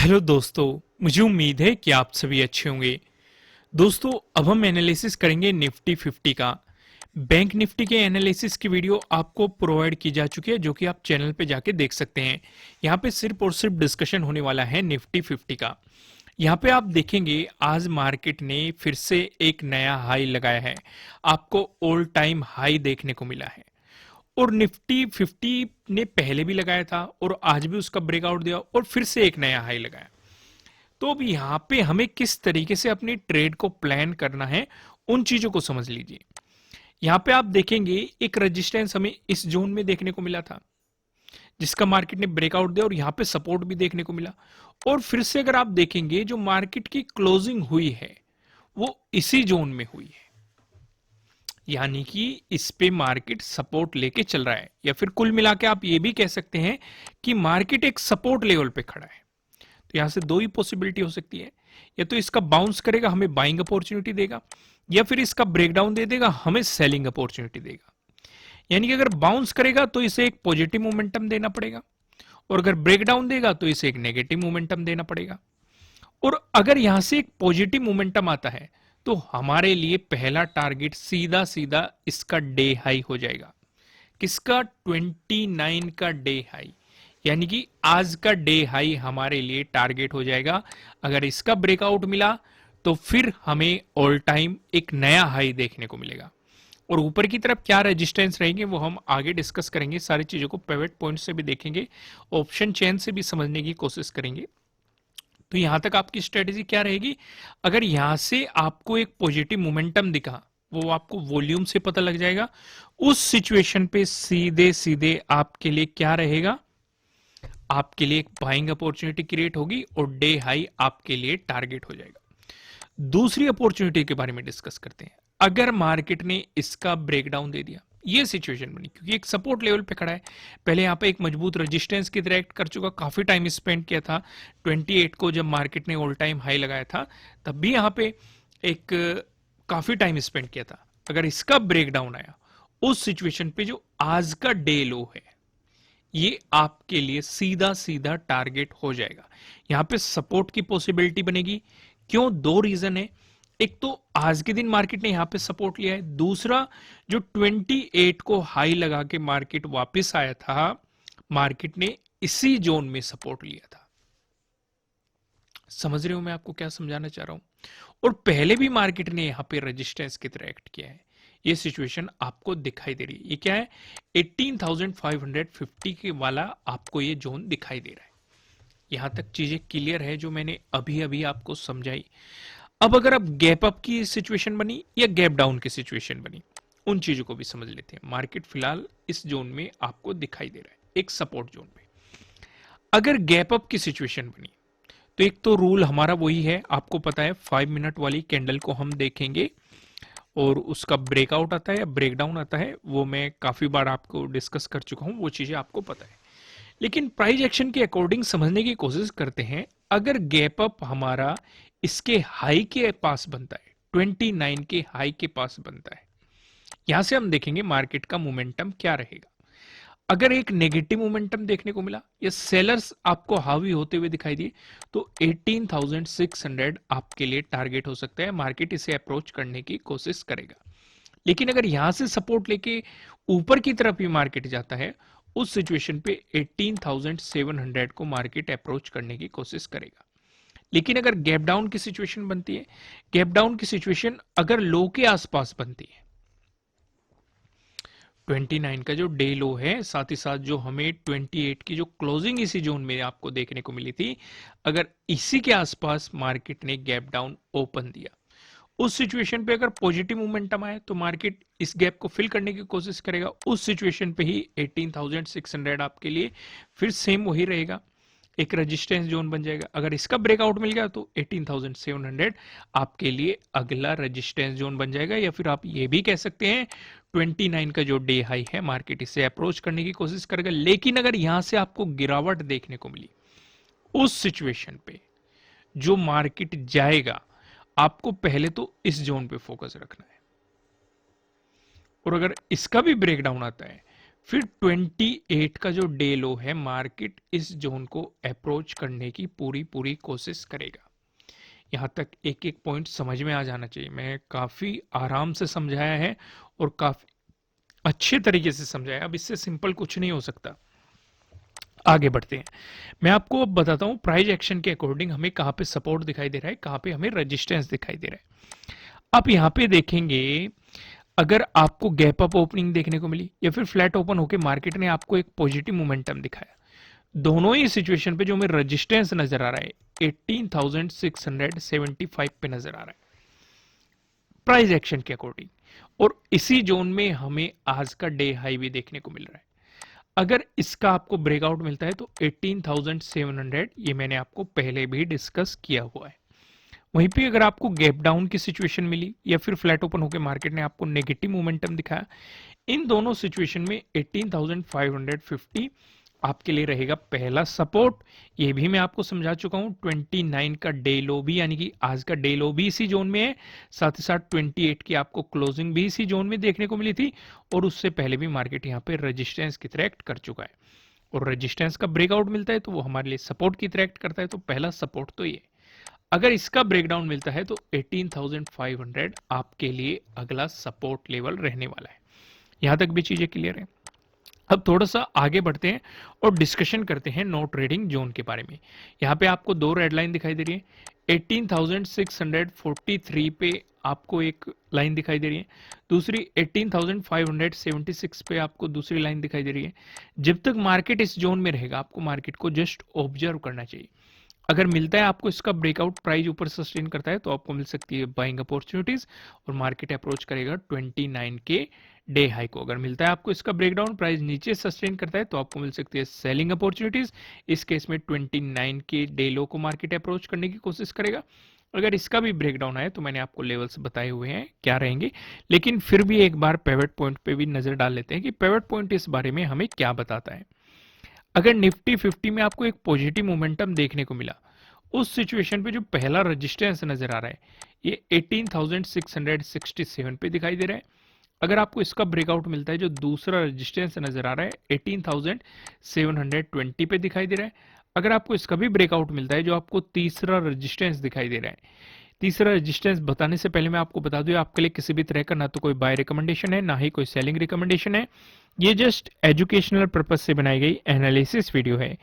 Hello दोस्तों, मुझे उम्मीद है कि आप सभी अच्छे होंगे। दोस्तों, अब हम एनालिसिस करेंगे निफ्टी 50 का। बैंक निफ्टी के एनालिसिस की वीडियो आपको प्रोवाइड की जा चुकी है, जो कि आप चैनल पे जाके देख सकते हैं। यहाँ पे सिर्फ और सिर्फ डिस्कशन होने वाला है निफ्टी 50 का। यहाँ पे आप देखेंगे आज मार्केट ने फिर से एक नया हाई लगाया है। आपको ऑल टाइम हाई देखने को मिला है। और निफ्टी 50 ने पहले भी लगाया था और आज भी उसका ब्रेकआउट दिया और फिर से एक नया हाई लगाया। तो अब यहाँ पे हमें किस तरीके से अपनी ट्रेड को प्लान करना है, उन चीजों को समझ लीजिए। यहाँ पे आप देखेंगे एक रेजिस्टेंस हमें इस जोन में देखने को मिला था, जिसका मार्केट ने ब्रेकआउट दिया और यहाँ पे सपोर्ट भी देखने को मिला। और फिर से अगर आप देखेंगे जो मार्केट की क्लोजिंग हुई है वो इसी जोन में हुई है, यानी कि इस पे मार्केट सपोर्ट लेके चल रहा है, या फिर कुल मिला के आप ये भी कह सकते हैं कि मार्केट एक सपोर्ट लेवल पे खड़ा है। तो यहां से दो ही पॉसिबिलिटी हो सकती है, या तो इसका बाउंस करेगा हमें बाइंग अपॉर्चुनिटी देगा, या फिर इसका ब्रेकडाउन दे देगा हमें सेलिंग अपॉर्चुनिटी देगा। यानी कि अगर बाउंस करेगा तो इसे एक पॉजिटिव मोमेंटम देना पड़ेगा, और अगर ब्रेकडाउन देगा तो इसे एक नेगेटिव मोमेंटम देना पड़ेगा। और अगर यहां से एक पॉजिटिव मोमेंटम आता है तो हमारे लिए पहला टारगेट सीधा सीधा इसका डे हाई हो जाएगा। किसका? 29 का डे हाई, यानी कि आज का डे हाई हमारे लिए टारगेट हो जाएगा। अगर इसका ब्रेकआउट मिला तो फिर हमें ऑल टाइम एक नया हाई देखने को मिलेगा। और ऊपर की तरफ क्या रेजिस्टेंस रहेंगे वो हम आगे डिस्कस करेंगे। सारी चीजों को पिवट पॉइंट से भी देखेंगे, ऑप्शन चेन से भी समझने की कोशिश करेंगे। तो यहां तक आपकी स्ट्रेटेजी क्या रहेगी? अगर यहां से आपको एक पॉजिटिव मोमेंटम दिखा, वो आपको वॉल्यूम से पता लग जाएगा। उस सिचुएशन पे सीधे सीधे आपके लिए क्या रहेगा? आपके लिए एक बाइंग अपॉर्चुनिटी क्रिएट होगी और डे हाई आपके लिए टारगेट हो जाएगा। दूसरी अपॉर्चुनिटी के बारे में डिस्कस करते हैं। अगर मार्केट ने इसका ब्रेकडाउन दे दिया, ये सिचुएशन बनी क्योंकि एक सपोर्ट लेवल पे खड़ा है, पहले यहां पे एक मजबूत रेजिस्टेंस की तरह एक्ट कर चुका, काफी टाइम स्पेंड किया था 28 को जब मार्केट ने ऑल टाइम हाई लगाया था, तब भी यहां पे एक काफी टाइम स्पेंड किया था। अगर इसका ब्रेकडाउन आया उस सिचुएशन पे जो आज का डे लो है, ये आपके लिए सीधा सीधा टारगेट हो जाएगा। यहां पे सपोर्ट की पॉसिबिलिटी बनेगी। क्यों? दो रीजन है। एक तो आज के दिन मार्केट ने यहां पे सपोर्ट लिया है, दूसरा जो 28 को हाई लगा के मार्केट वापस आया था, मार्केट ने इसी जोन में सपोर्ट लिया था। समझ रहे हो मैं आपको क्या समझाना चाह रहा हूं? और पहले भी मार्केट ने यहां पे रेजिस्टेंस की तरह एक्ट किया है। ये सिचुएशन आपको दिखाई दे रही है। ये क्या है? 18,550 के वाला आपको ये जोन दिखाई दे रहा है। यहां तक चीजें क्लियर है जो मैंने अभी अभी आपको समझाई। अब अगर अब गैप अप की सिचुएशन बनी या गैप डाउन की सिचुएशन बनी, उन चीजों को भी समझ लेते हैं। मार्केट फिलहाल इस जोन में आपको दिखाई दे रहा है, एक सपोर्ट जोन पे। अगर गैप अप की सिचुएशन बनी तो एक तो रूल हमारा वही है, आपको पता है, 5 मिनट वाली कैंडल को हम देखेंगे और उसका ब्रेकआउट आता है या ब्रेकडाउन आता है, वो मैं काफी बार आपको डिस्कस कर चुका हूं, वो चीजें आपको पता है। लेकिन प्राइस एक्शन के अकॉर्डिंग समझने की कोशिश करते हैं। अगर गैप अप हमारा इसके हाई के पास बनता है, 29 के हाई के पास बनता है, यहां से हम देखेंगे मार्केट का मोमेंटम क्या रहेगा। अगर एक नेगेटिव मोमेंटम देखने को मिला या सेलर्स आपको हावी होते हुए दिखाई दिए, तो 18,600 आपके लिए टारगेट हो सकता है। मार्केट इसे अप्रोच करने की कोशिश करेगा। लेकिन अगर यहां से सपोर्ट लेके ऊपर की तरफ भी मार्केट जाता है, उस सिचुएशन पे 18,700 को मार्केट अप्रोच करने की कोशिश करेगा। लेकिन अगर गैप डाउन की सिचुएशन बनती है, गैप डाउन की सिचुएशन अगर लो के आसपास बनती है, 29 का जो डे लो है, साथ ही साथ जो हमें 28 की जो क्लोजिंग इसी जोन में आपको देखने को मिली थी, अगर इसी के आसपास मार्केट ने गैप डाउन ओपन दिया, उस सिचुएशन पे अगर पॉजिटिव मोमेंटम आए तो मार्केट इस गैप को फिल करने की कोशिश करेगा। उस सिचुएशन पे ही 18,600 आपके लिए फिर सेम वही रहेगा, एक रेजिस्टेंस जोन बन जाएगा। अगर इसका ब्रेकआउट मिल गया तो 18,700 आपके लिए अगला रेजिस्टेंस जोन बन जाएगा, या फिर आप ये भी कह सकते हैं 29 का जो डे हाई है, मार्केट इसे अप्रोच करने की कोशिश करेगा। लेकिन अगर यहां से आपको गिरावट देखने को मिली, उस सिचुएशन पे जो मार्केट जाएगा, आपको पहले तो इस जोन पे फोकस रखना है। और अगर इसका भी ब्रेकडाउन आता है, फिर 28 का जो डे लो है, मार्केट इस जोन को अप्रोच करने की पूरी पूरी कोशिश करेगा। यहाँ तक एक एक पॉइंट समझ में आ जाना चाहिए। मैं काफी आराम से समझाया है और काफी अच्छे तरीके से समझाया। अब इससे सिंपल कुछ नहीं हो सकता। आगे बढ़ते हैं। मैं आपको अब बताता हूं प्राइस एक्शन के अकॉर्डिंग हमें कहां पे सपोर्ट दिखाई दे रहा है, कहां पे हमें रेजिस्टेंस दिखाई दे रहा है। आप यहां पे देखेंगे, अगर आपको गैप अप ओपनिंग देखने को मिली या फिर फ्लैट ओपन होकर मार्केट ने आपको एक पॉजिटिव मोमेंटम दिखाया, दोनों ही सिचुएशन पे जो हमें रेजिस्टेंस नजर आ रहा है 18,675 पे नजर आ रहा है प्राइस एक्शन के अकॉर्डिंग, और इसी जोन में हमें आज का डे हाई भी देखने को मिल रहा है। अगर इसका आपको ब्रेकआउट मिलता है तो 18,700, ये मैंने आपको पहले भी डिस्कस किया हुआ है। वहीं पे अगर आपको गैप डाउन की सिचुएशन मिली या फिर फ्लैट ओपन होकर मार्केट ने आपको नेगेटिव मोमेंटम दिखाया, इन दोनों सिचुएशन में 18,550 आपके लिए रहेगा पहला सपोर्ट। ये भी मैं आपको समझा चुका हूं। 29 का डे लो भी, यानी कि आज का डे लो भी इसी जोन में है, साथ ही साथ 28 की आपको क्लोजिंग भी इसी जोन में देखने को मिली थी, और उससे पहले भी मार्केट यहां पे रेजिस्टेंस की तरह एक्ट कर चुका है, और रेजिस्टेंस का ब्रेकआउट मिलता है तो वो हमारे लिए सपोर्ट की तरह एक्ट करता है। तो पहला सपोर्ट तो ये, अगर इसका ब्रेकडाउन मिलता है तो 18,500 आपके लिए अगला सपोर्ट लेवल रहने वाला है। यहां तक भी चीजें क्लियर है। अब थोड़ा सा आगे बढ़ते हैं और डिस्कशन करते हैं नो ट्रेडिंग जोन के बारे में। यहाँ पे आपको दो रेड लाइन दिखाई दे रही है। 18,643 पे आपको एक लाइन दिखाई दे रही है, दूसरी 18,576 पे आपको दूसरी लाइन दिखाई दे रही है। जब तक मार्केट इस जोन में रहेगा आपको मार्केट को जस्ट ऑब्जर्व करना चाहिए। अगर मिलता है आपको इसका ब्रेकआउट, प्राइस ऊपर सस्टेन करता है तो आपको मिल सकती है बाइंग अपॉर्चुनिटीज, और मार्केट अप्रोच करेगा 29 के डे हाई को। अगर मिलता है आपको इसका ब्रेकडाउन, प्राइस नीचे सस्टेन करता है तो आपको मिल सकती है सेलिंग अपॉर्चुनिटीज। इस केस में 29 के डे लो को मार्केट अप्रोच करने की कोशिश करेगा। अगर इसका भी ब्रेकडाउन आए तो मैंने आपको लेवल्स बताए हुए हैं क्या रहेंगे, लेकिन फिर भी एक बार पिवट पॉइंट पे भी नजर डाल लेते हैं कि पिवट पॉइंट इस बारे में हमें क्या बताता है। अगर निफ्टी 50 में आपको एक पॉजिटिव मोमेंटम देखने को मिला, उस सिचुएशन पे जो पहला रेजिस्टेंस नजर आ रहा है ये 18,667 पे दिखाई दे रहा है। अगर आपको इसका ब्रेकआउट मिलता है, जो दूसरा रेजिस्टेंस नजर आ रहा है 18,720 पे दिखाई दे रहा है। अगर आपको इसका भी ब्रेकआउट मिलता है, जो आपको तीसरा रेजिस्टेंस दिखाई दे रहा है, तीसरा रेजिस्टेंस बताने से पहले मैं आपको बता दूं, आपके लिए किसी भी तरह का ना तो कोई बाय रिकमेंडेशन है, ना ही कोई सेलिंग रिकमेंडेशन है। ये जस्ट एजुकेशनल पर्पज से बनाई गई एनालिसिस वीडियो है।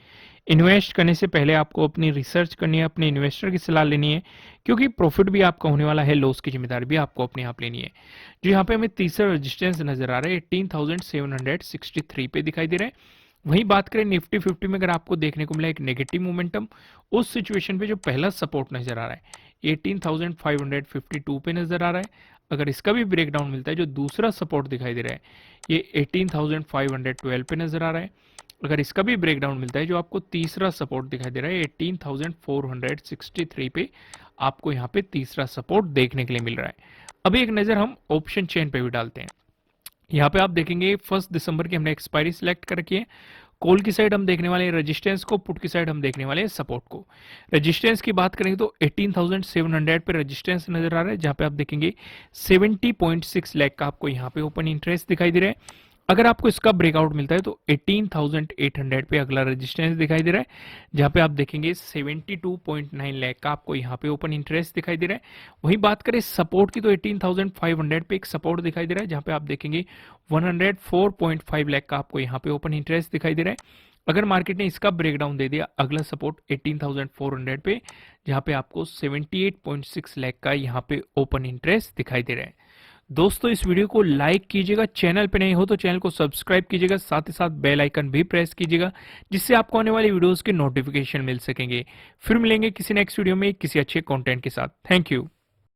इन्वेस्ट करने से पहले आपको अपनी रिसर्च करनी है, अपने इन्वेस्टर की सलाह लेनी है, क्योंकि प्रॉफिट भी आपका होने वाला है, लॉस की जिम्मेदारी भी आपको अपने आप लेनी है। जो यहाँ पे हमें तीसरा रेजिस्टेंस नजर आ रहा है 18,763 पे दिखाई दे रहा है। वहीं बात करें निफ्टी 50 में, अगर आपको देखने को मिला एक नेगेटिव मोमेंटम, उस सिचुएशन पे जो पहला सपोर्ट नजर आ रहा है 18,552 पे नजर आ रहा है। अगर इसका भी ब्रेकडाउन मिलता है, जो दूसरा सपोर्ट दिखाई दे रहा है ये 18,512 पे नजर आ रहा है। अगर इसका भी ब्रेकडाउन मिलता है, जो आपको तीसरा सपोर्ट दिखाई दे रहा है 18,463 पे आपको यहाँ पे तीसरा सपोर्ट देखने के लिए मिल रहा है। अभी एक नजर हम ऑप्शन चेन पे भी डालते हैं। यहाँ पे आप देखेंगे 1 दिसंबर की हमने एक्सपायरी सिलेक्ट कर रखी है। कॉल की साइड हम देखने वाले हैं रेजिस्टेंस को, पुट की साइड हम देखने वाले हैं सपोर्ट को। रेजिस्टेंस की बात करेंगे तो 18,700 पे रेजिस्टेंस नजर आ रहा है, जहां पे आप देखेंगे 70.6 लाख का आपको यहाँ पे ओपन इंटरेस्ट दिखाई दे रहा है। अगर आपको इसका ब्रेकआउट मिलता है तो 18,800 पे अगला रेजिस्टेंस दिखाई दे रहा है, जहां पे आप देखेंगे 72.9 लाख का आपको यहाँ पे ओपन इंटरेस्ट दिखाई दे रहा है। वहीं बात करें सपोर्ट की तो 18,500 पे एक सपोर्ट दिखाई दे रहा है, जहां पे आप देखेंगे 104.5 लाख का आपको यहाँ पे ओपन इंटरेस्ट दिखाई दे रहा है। अगर मार्केट ने इसका ब्रेकडाउन दे दिया, अगला सपोर्ट 18,400 पे, जहां पे आपको 78.6 लाख का यहाँ पे ओपन इंटरेस्ट दिखाई दे रहा है। दोस्तों इस वीडियो को लाइक कीजिएगा, चैनल पे नहीं हो तो चैनल को सब्सक्राइब कीजिएगा, साथ ही साथ बेल आइकन भी प्रेस कीजिएगा, जिससे आपको आने वाली वीडियोस के नोटिफिकेशन मिल सकेंगे। फिर मिलेंगे किसी नेक्स्ट वीडियो में किसी अच्छे कंटेंट के साथ। Thank you.